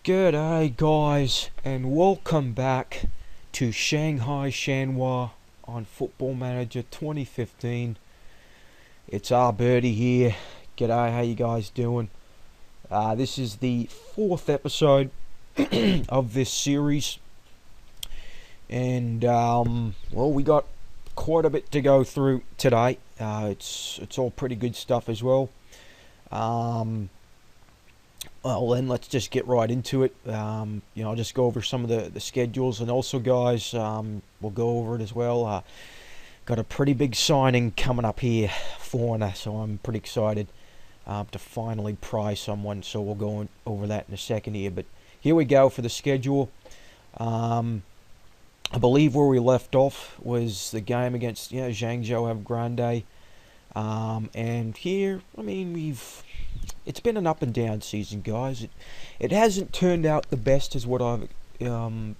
G'day guys, and welcome back to Shanghai Shenhua on Football Manager 2015. It's our birdie here. G'day, how you guys doing? This is the fourth episode of this series, and well, we got quite a bit to go through today. It's all pretty good stuff as well. Well, then let's just get right into it. I'll just go over some of the schedules, and also, guys, we'll go over it as well. Got a pretty big signing coming up here, foreigner, so I'm pretty excited to finally pry someone. So we'll go over that in a second here. But here we go for the schedule. I believe where we left off was the game against Zhangzhou Evergrande. And here, I mean, it's been an up and down season, guys. It hasn't turned out the best as what I've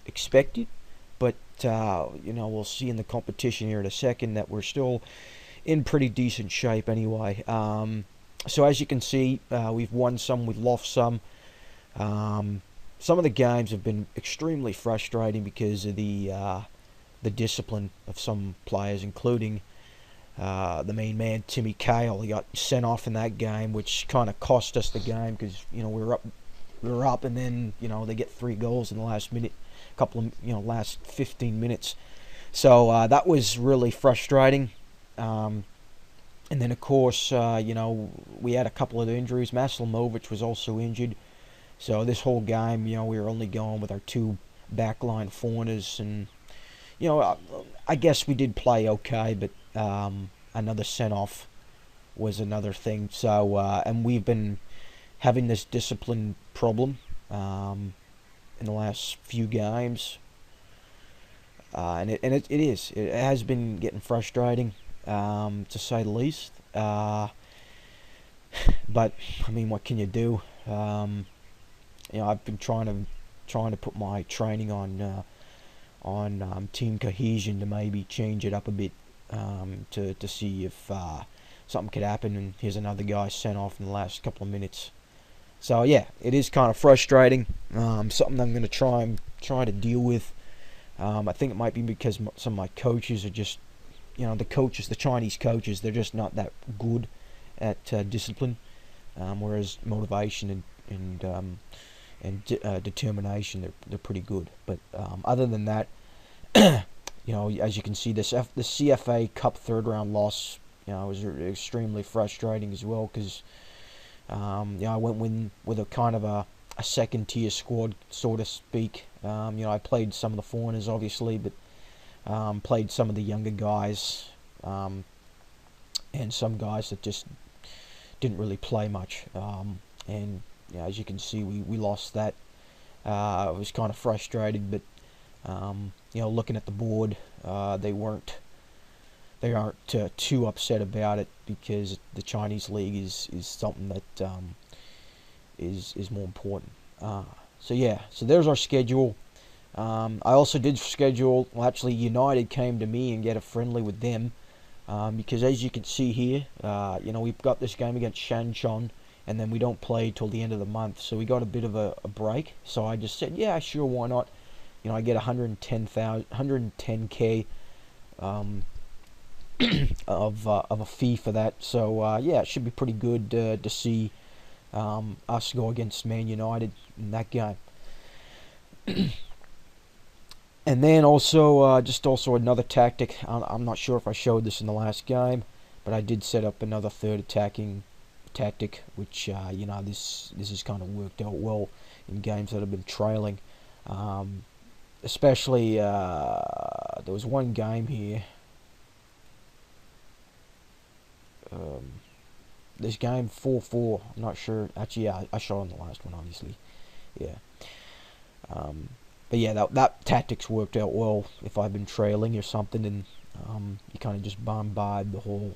expected, but we'll see in the competition here in a second that we're still in pretty decent shape anyway. So as you can see, we've won some, we've lost some. Some of the games have been extremely frustrating because of the discipline of some players, including the main man, Timmy Cahill. He got sent off in that game, which kind of cost us the game because we were up, and then they get 3 goals in the last minute, last 15 minutes. So that was really frustrating. And then of course, we had a couple of injuries. Maslimovic was also injured. So this whole game, we were only going with our 2 backline foreigners, and I guess we did play okay, but another send-off was another thing. So, and we've been having this discipline problem in the last few games, and it has been getting frustrating, to say the least. But I mean, what can you do? I've been trying to put my training on team cohesion to maybe change it up a bit, to see if something could happen. And here's another guy sent off in the last couple of minutes. So yeah, it is kind of frustrating. Something I'm going to try to deal with. I think it might be because some of my coaches are just, the Chinese coaches, they're just not that good at discipline, whereas motivation and determination, they're pretty good. But other than that, as you can see, the CFA Cup third round loss, was extremely frustrating as well, because I went with a kind of a second tier squad, so to speak. I played some of the foreigners, obviously, but played some of the younger guys, and some guys that just didn't really play much. And as you can see, we lost that. I was kind of frustrated, but looking at the board, they aren't too upset about it, because the Chinese league is something that is more important. So there's our schedule. I also did schedule. Well, actually, United came to me and get a friendly with them, because as you can see here, we've got this game against Changchun, and then we don't play till the end of the month, so we got a bit of a break. So I just said, yeah, sure, why not? I get 110K of a fee for that. So it should be pretty good to see us go against Man United in that game. And then also another tactic. I'm not sure if I showed this in the last game, but I did set up another third attacking tactic, which this has kind of worked out well in games that have been trailing. Especially, there was one game here. This game 4-4. I'm not sure. Actually, yeah, I showed on the last one, obviously. Yeah. But yeah, that tactics worked out well if I've been trailing or something, and you kind of just bombard the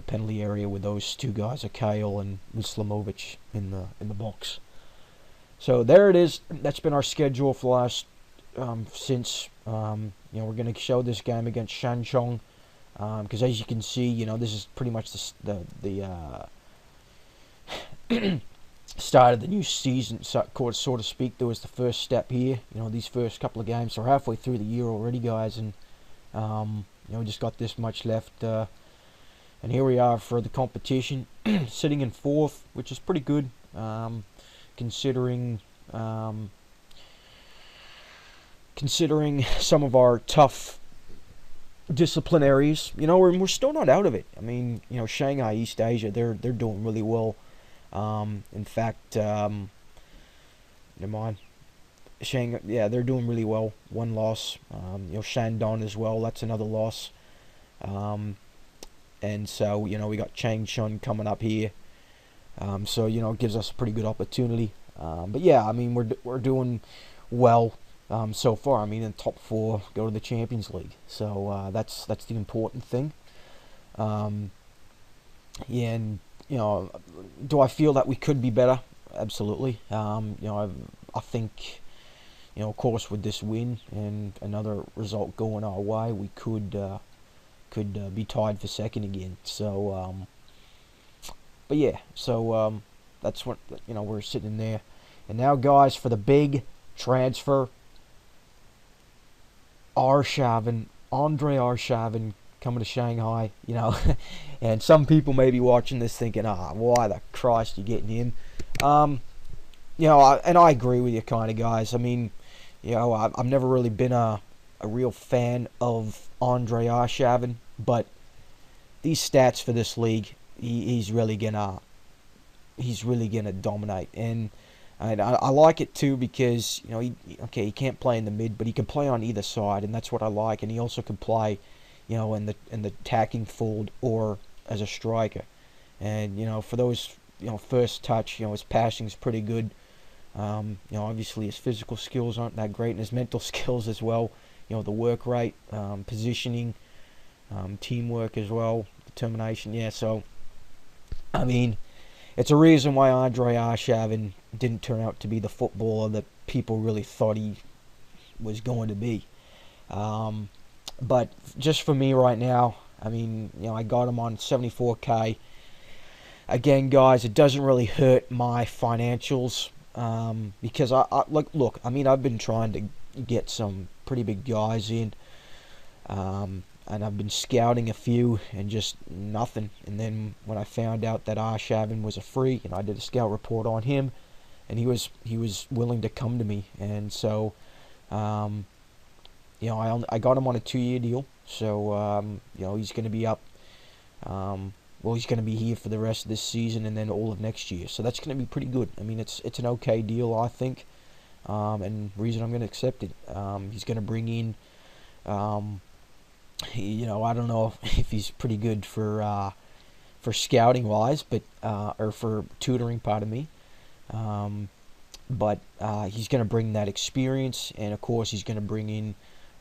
penalty area with those 2 guys, Cahill and Muslimovic, in the box. So there it is. That's been our schedule for the last since we're going to show this game against Changchun, because as you can see, this is pretty much the started the new season, so to speak. There was the first step here. These first couple of games. So we're halfway through the year already, guys, and we just got this much left. And here we are for the competition, sitting in fourth, which is pretty good, considering considering some of our tough disciplinaries. We're still not out of it. I mean, Shanghai, East Asia, they're doing really well. In fact, never mind. Shanghai, yeah, they're doing really well. One loss. Shandong as well. That's another loss. And so we got Changchun coming up here. So it gives us a pretty good opportunity. But yeah, I mean we're doing well so far. I mean in the top four, go to the Champions League. So that's the important thing. Yeah, and do I feel that we could be better? Absolutely. I think of course with this win and another result going our way, we could be tied for second again. So but yeah, so that's what we're sitting there. And now, guys, for the big transfer, Andre Arshavin coming to Shanghai. And some people may be watching this thinking, why the Christ you getting him? And I agree with you, kind of, guys. I mean, I've never really been a real fan of Andre Arshavin, but these stats for this league, he's really gonna dominate, and I like it too because he can't play in the mid, but he can play on either side, and that's what I like. And he also can play, in the attacking forward or as a striker. And for those first touch, his passing's pretty good. Obviously his physical skills aren't that great, and his mental skills as well. The work rate, positioning, teamwork as well, determination. Yeah, so I mean, it's a reason why Andre Arshavin didn't turn out to be the footballer that people really thought he was going to be. But just for me right now, I mean, I got him on 74K. Again, guys, it doesn't really hurt my financials because look. I mean, I've been trying to get some pretty big guys in. And I've been scouting a few and just nothing. And then when I found out that Arshavin was a free, I did a scout report on him, and he was willing to come to me. And so, I got him on a 2-year deal. So he's going to be up. He's going to be here for the rest of this season and then all of next year. So that's going to be pretty good. I mean, it's an okay deal, I think. And the reason I'm going to accept it, he's going to bring in. I don't know if he's pretty good for scouting wise, but or for tutoring, pardon me. But he's going to bring that experience, and of course he's going to bring in,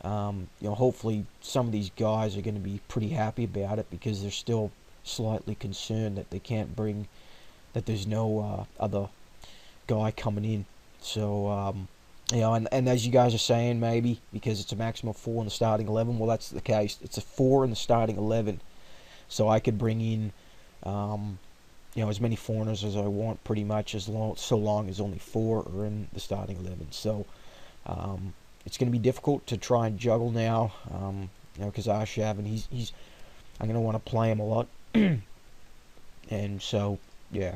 hopefully some of these guys are going to be pretty happy about it because they're still slightly concerned that that there's no other guy coming in. So. And as you guys are saying, maybe because it's a maximum of 4 in the starting 11. Well, that's the case. It's a 4 in the starting 11, so I could bring in, as many foreigners as I want, pretty much so long as only 4 are in the starting 11. So, it's going to be difficult to try and juggle now, because Arshavin, I'm going to want to play him a lot, and so yeah.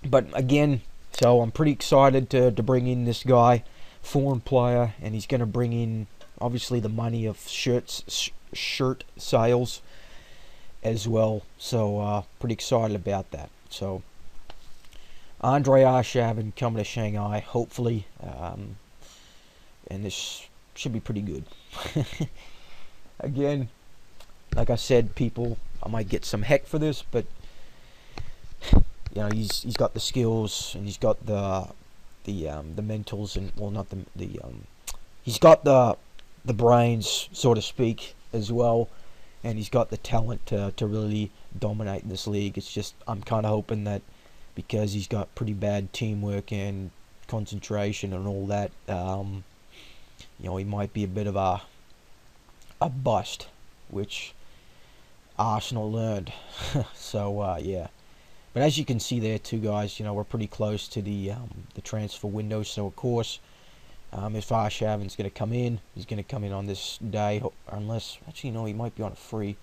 But again. So I'm pretty excited to bring in this guy, foreign player, and he's going to bring in obviously the money of shirt sales as well. So pretty excited about that. So Andre Arshavin coming to Shanghai, hopefully, and this should be pretty good. Again, like I said, I might get some heck for this, but. He's got the skills, and he's got the mentals, and he's got the brains, so to speak, as well, and he's got the talent to really dominate in this league. It's just I'm kind of hoping that because he's got pretty bad teamwork and concentration and all that, he might be a bit of a bust, which Arsenal learned. So yeah. But as you can see there too, guys, we're pretty close to the transfer window. So of course, if Arshavin's going to come in, he's going to come in on this day, unless actually no, he might be on a free.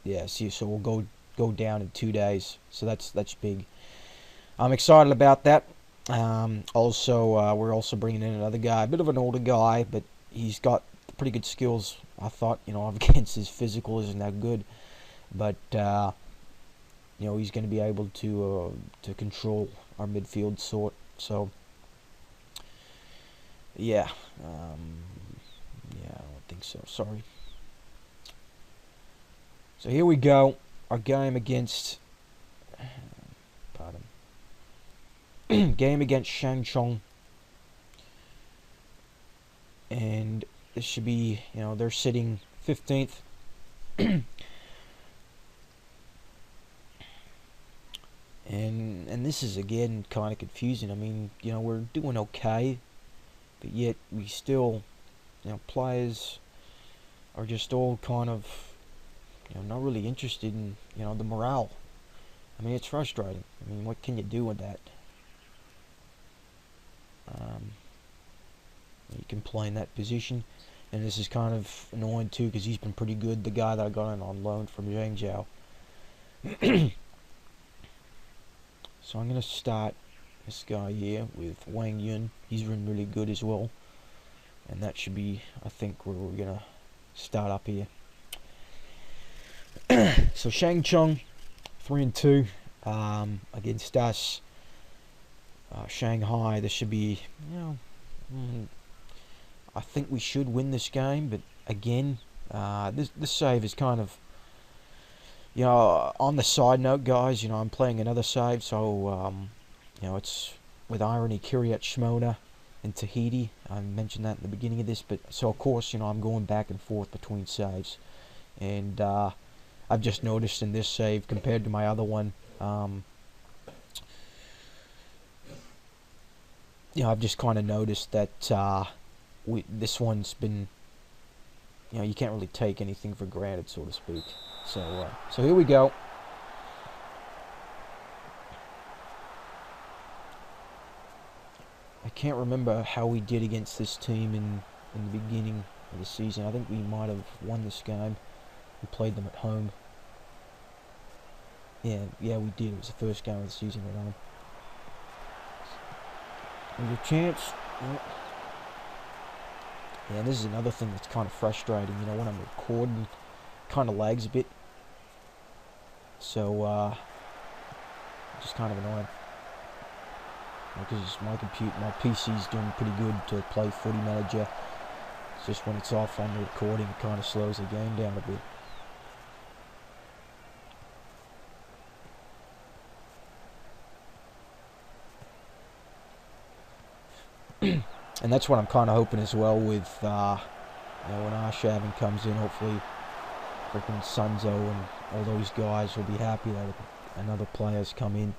Yeah, see, so we'll go down in 2 days. So that's big. I'm excited about that. Also, we're also bringing in another guy, a bit of an older guy, but he's got pretty good skills. I thought, against his physical isn't that good, but he's going to be able to control our midfield sort. So yeah, I don't think so. Sorry. So here we go. Our game against, game against Changchun, and this should be, they're sitting 15th. And this is again kind of confusing. I mean, we're doing okay, but yet we still, players are just all kind of, not really interested in, the morale. I mean, it's frustrating. I mean, what can you do with that? You can play in that position, and this is kind of annoying too because he's been pretty good. The guy that I got in on loan from Zhangzhou. So I'm going to start this guy here with Wang Yun. He's been really good as well. And that should be, I think, where we're going to start up here. So Changchun, 3-2 against us. Shanghai, this should be, I think we should win this game. But again, this save is kind of, on the side note, guys, I'm playing another save, so, it's with Irony, Kiryat Shmona, and Tahiti. I mentioned that in the beginning of this, but, so of course, I'm going back and forth between saves, and, I've just noticed in this save, compared to my other one, I've just kind of noticed that, this one's been, you can't really take anything for granted, so to speak. So here we go. I can't remember how we did against this team in the beginning of the season. I think we might have won this game. We played them at home. Yeah, we did. It was the first game of the season at home. There's a chance. Yeah, this is another thing that's kind of frustrating. When I'm recording, it kind of lags a bit. So, just kind of annoying. Because my PC's doing pretty good to play Footy Manager. It's just when it's off on the recording, it kind of slows the game down a bit. And that's what I'm kind of hoping as well with, when Arshavin comes in, hopefully freaking Sunzo and all those guys will be happy that another player's come in.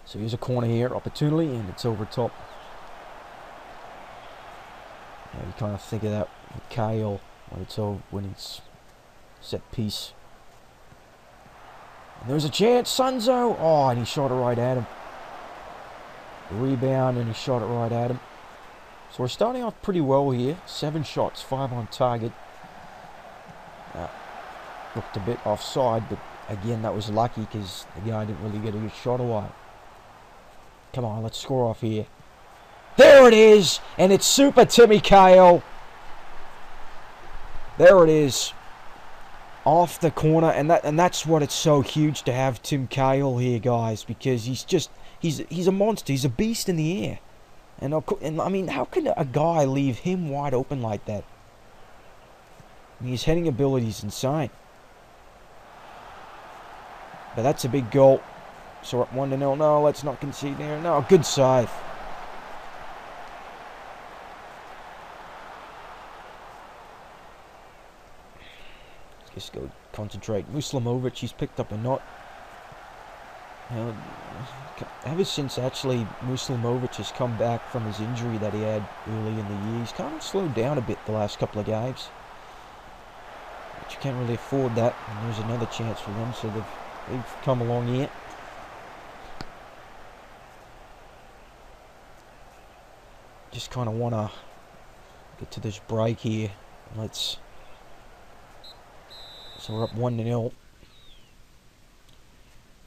So here's a corner here, opportunity, and it's over top. You kind of think of that with Kyle when it's set piece. And there's a chance, Sunzo! Oh, and he shot it right at him. Rebound, and he shot it right at him. So we're starting off pretty well here. 7 shots, 5 on target. Looked a bit offside, but again, that was lucky because the guy didn't really get a good shot away. Come on, let's score off here. There it is! And it's Super Timmy Kale. There it is. Off the corner, and that's what it's so huge to have Tim Cahill here, guys, because he's a monster. He's a beast in the air, and I mean, how can a guy leave him wide open like that? I mean, his heading ability is insane. But that's a big goal. So we're up 1-0. No, let's not concede there. No, good save. Just go concentrate. Muslimovic, he's picked up a knot. You know, ever since actually Muslimovic has come back from his injury that he had early in the year, he's kind of slowed down a bit the last couple of games. But you can't really afford that, and there's another chance for them, so they've come along here. Just kind of want to get to this break here. So we're up 1-0.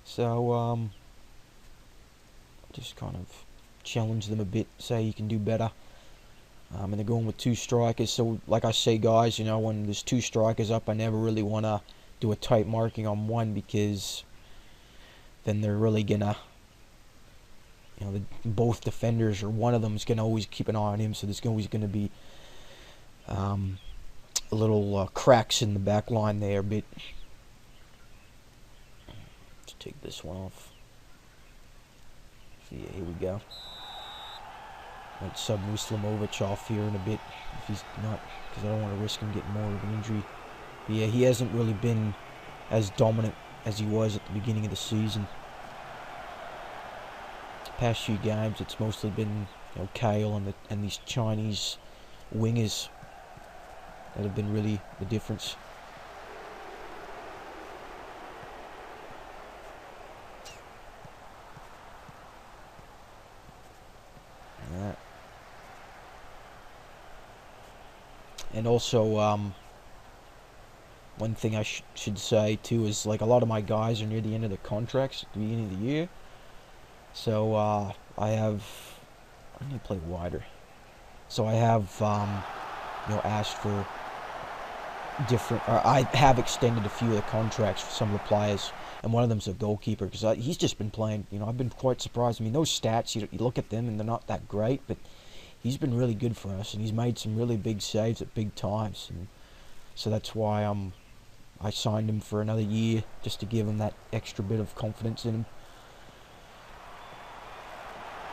So, just kind of challenge them a bit, say you can do better. And they're going with 2 strikers. So, like I say, guys, when there's 2 strikers up, I never really want to do a tight marking on one, because then they're really going to, both defenders, or one of them is going to always keep an eye on him. So there's always going to be a little cracks in the back line there a bit. Let's take this one off. So yeah, here we go. Might sub Muslimovic off here in a bit if he's not, because I don't want to risk him getting more of an injury. But yeah, he hasn't really been as dominant as he was at the beginning of the season. The past few games, it's mostly been Kale and these Chinese wingers that have been really the difference. And also, one thing I should say too is, like, a lot of my guys are near the end of their contracts at the beginning of the year. So I need to play wider. So I have asked for I have extended a few of the contracts for some of the players, and one of them's a goalkeeper, because he's just been playing. I've been quite surprised. I mean, those stats, you look at them and they're not that great, but he's been really good for us, and he's made some really big saves at big times, and so that's why I signed him for another year, just to give him that extra bit of confidence in him.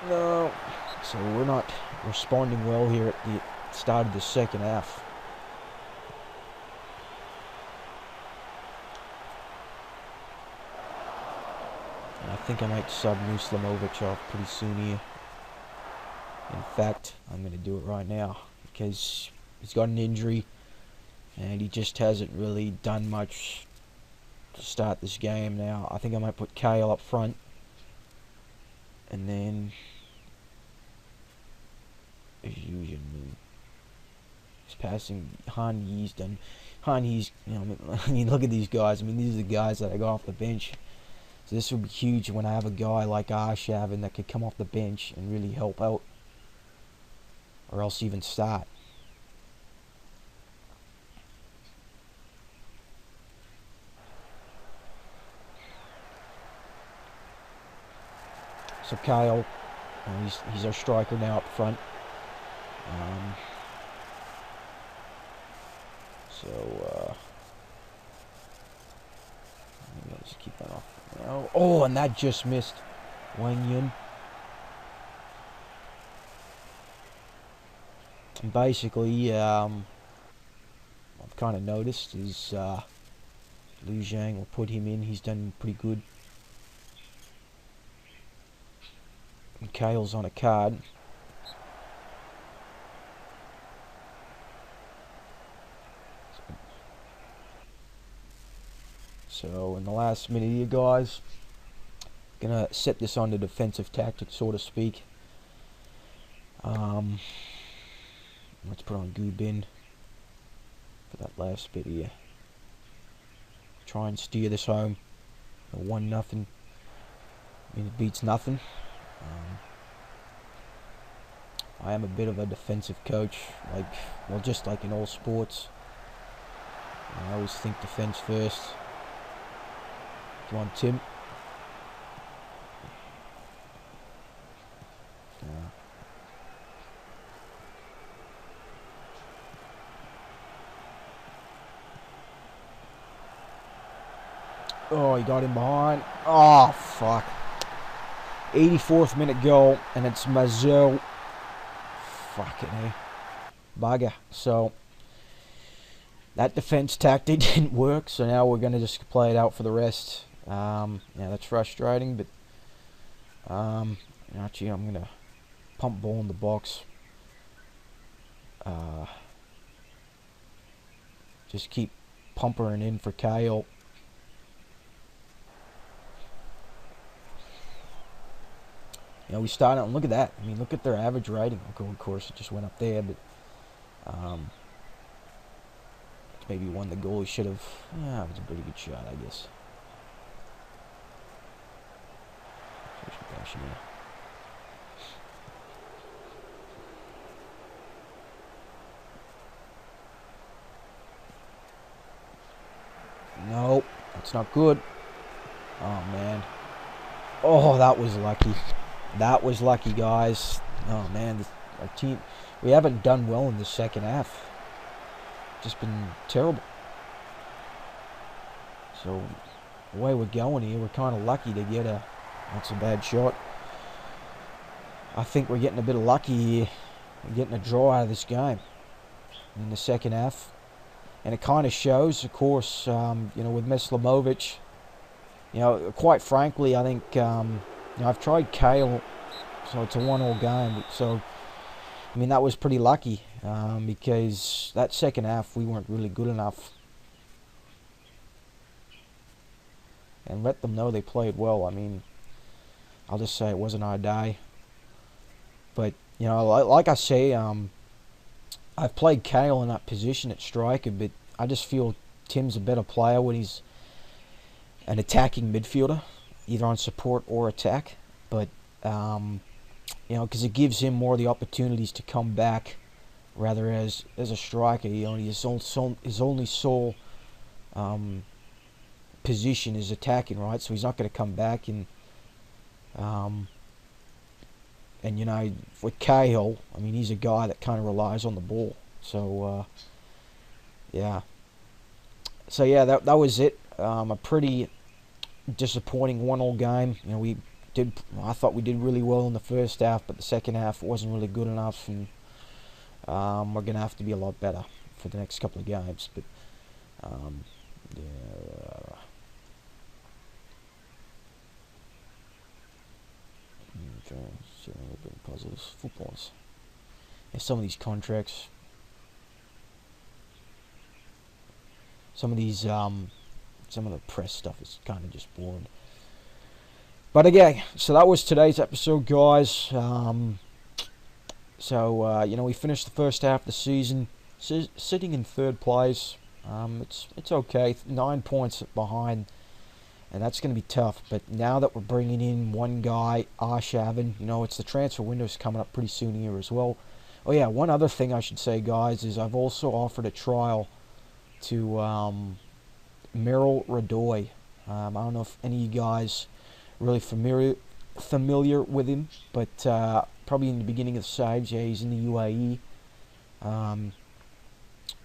No, so we're not responding well here at the start of the second half. And I think I might sub Muslimovic off pretty soon here. In fact, I'm going to do it right now, because he's got an injury and he just hasn't really done much to start this game. Now I think I might put Kale up front, and then as usual, he's passing. Han Yi's done. Han Yi's, I mean, look at these guys. I mean, these are the guys that I got off the bench. So this will be huge when I have a guy like Arshavin that could come off the bench and really help out, or else even start. So Kyle, he's our striker now up front. Maybe I'll just keep that off now. Oh, and that just missed Wang Yun. And basically, I've kind of noticed is Liu Zhang will put him in. He's done pretty good. And Kale's on a card. So in the last minute here, guys, gonna set this on the defensive tactic, so to speak. Let's put on Gubin for that last bit here. Try and steer this home. 1-0. I mean, it beats nothing. I am a bit of a defensive coach, just like in all sports. I always think defense first. Come on, Tim. Oh, he got him behind. Oh, fuck. 84th minute goal, and it's Mazel. Fucking hell. Bugger. So, that defense tactic didn't work, so now we're going to just play it out for the rest. Yeah, that's frustrating, but Actually, I'm gonna pump ball in the box. Just keep pumpering in for Kale. We started, and look at that. I mean, look at their average rating. Of course, it just went up there, but maybe one the goalie should have. Yeah, it was a pretty good shot, I guess. Nope, that's not good. Oh, man. Oh, that was lucky. That was lucky, guys. Oh, man. Our team, we haven't done well in the second half. Just been terrible. So, the way we're going here, we're kind of lucky to get a... That's a bad shot. I think we're getting a bit of lucky here. We're getting a draw out of this game in the second half. And it kind of shows, of course, with Meslimovic. Quite frankly, I think, I've tried Kale, so it's a 1-1 game. So, I mean, that was pretty lucky because that second half we weren't really good enough. And let them know they played well. I mean, I'll just say it wasn't our day. But, like I say, I've played Kale in that position at striker, but I just feel Tim's a better player when he's an attacking midfielder, either on support or attack. But, because it gives him more of the opportunities to come back, rather as a striker. His only sole position is attacking, right? So he's not going to come back and with Cahill, I mean, he's a guy that kind of relies on the ball. So, yeah. So, yeah, that was it. A pretty disappointing 1-1 game. I thought we did really well in the first half, but the second half wasn't really good enough, and we're going to have to be a lot better for the next couple of games. But, yeah. Positives, footballers. And some of these contracts, some of the press stuff is kind of just boring. But again, so that was today's episode, guys. We finished the first half of the season sitting in third place. It's okay, 9 points behind. And that's going to be tough. But now that we're bringing in one guy, Arshavin, it's the transfer window's coming up pretty soon here as well. Oh, yeah, one other thing I should say, guys, is I've also offered a trial to Merrill Radoy. I don't know if any of you guys are really familiar with him, but probably in the beginning of the sides, yeah, he's in the UAE. And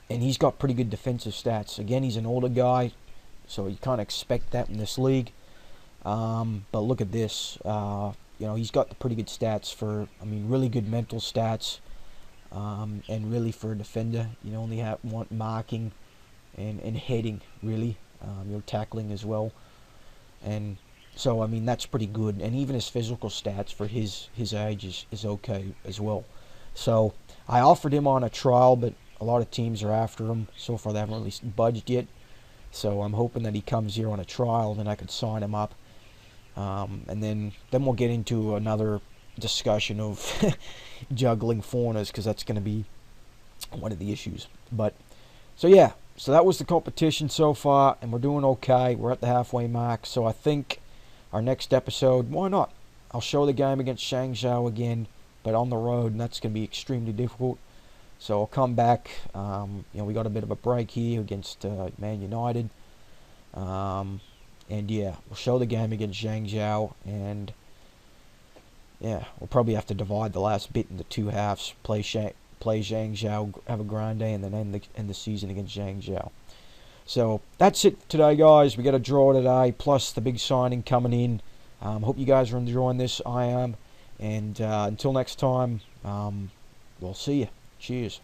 he's got pretty good defensive stats. Again, he's an older guy, so you can't expect that in this league. But look at this. He's got the pretty good stats really good mental stats. And really for a defender, you only want marking and heading, really. You're tackling as well. And so, that's pretty good. And even his physical stats for his age is okay as well. So, I offered him on a trial, but a lot of teams are after him. So far, they haven't really budged yet. So I'm hoping that he comes here on a trial, and then I could sign him up. And then we'll get into another discussion of juggling foreigners, because that's going to be one of the issues. But so yeah, so that was the competition so far, and we're doing okay. We're at the halfway mark. So I think our next episode, why not? I'll show the game against Shangzhou again, but on the road, and that's going to be extremely difficult. So I'll come back. We got a bit of a break here against Man United. And yeah, we'll show the game against Zhangzhou. And yeah, we'll probably have to divide the last bit into two halves. Play Zhangzhou, have a grand day, and then end the season against Zhangzhou. So that's it today, guys. We got a draw today, plus the big signing coming in. Hope you guys are enjoying this. I am. And until next time, we'll see you. Cheers.